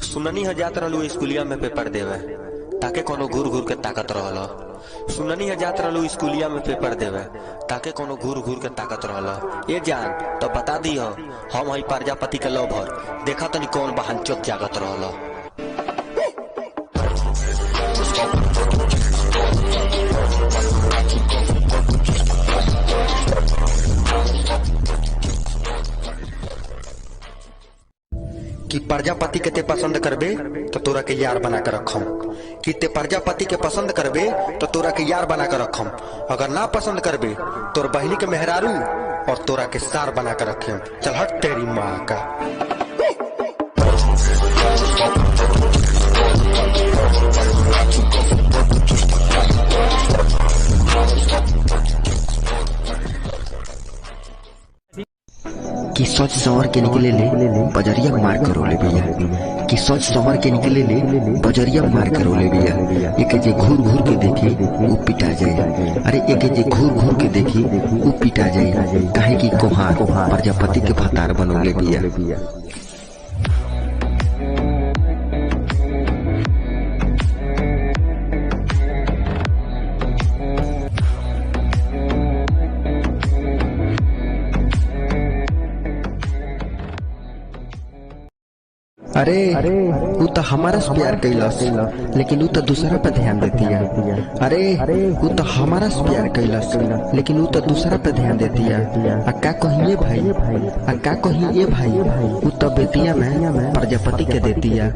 सुननी है जात रहलू स्कूलिया में पेपर देवे ताके कोनो घूर घूर के ताकत रहल। सुननी है जात रहलू स्कूलिया में पेपर देवे ताके कोनो घूर घूर के ताकत रहल। ये जान तो बता दी हम हई प्रजापति के लवर देखा तनी कौन बहन चौक जागत रहल। कि प्रजापति के ते पसंद करबे तो तोरा के यार बना कर रखम। कि ते प्रजापति के पसंद करबे तो तोरा के यार बना कर रखम। अगर ना पसंद करबे तोर बहनी के मेहरारू और तोरा के सार बना कर रखे। चल हट तेरी माँ का। कि सोच संवर के निकले ले बजरिया मार करो ले भैया। कि सोच संवर के निकले ले बजरिया मार करो ले भैया। एक जे घूर घूर के देखी वो पिटा जाए। अरे एक जे घूर घूर के देखी वो पिटा जाए। काहे की कोहार प्रजापति के भतार बनो ले भैया। अरे वो तो हमारा से प्यार कैलस लेकिन वो तो दूसरा पे ध्यान देती है। अरे वो तो हमारा से प्यार कैलस लेकिन वो तो दूसरा पे ध्यान देती है। अक्का कहिए भाई, अक्का कहिए भाई, वो तो बेटिया में प्रजापति के देती है।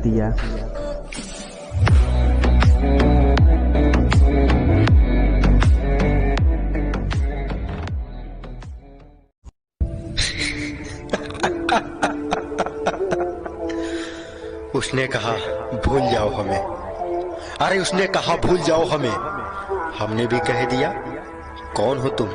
उसने कहा भूल जाओ हमें। अरे उसने कहा भूल जाओ हमें। हमने भी कह दिया कौन हो तुम।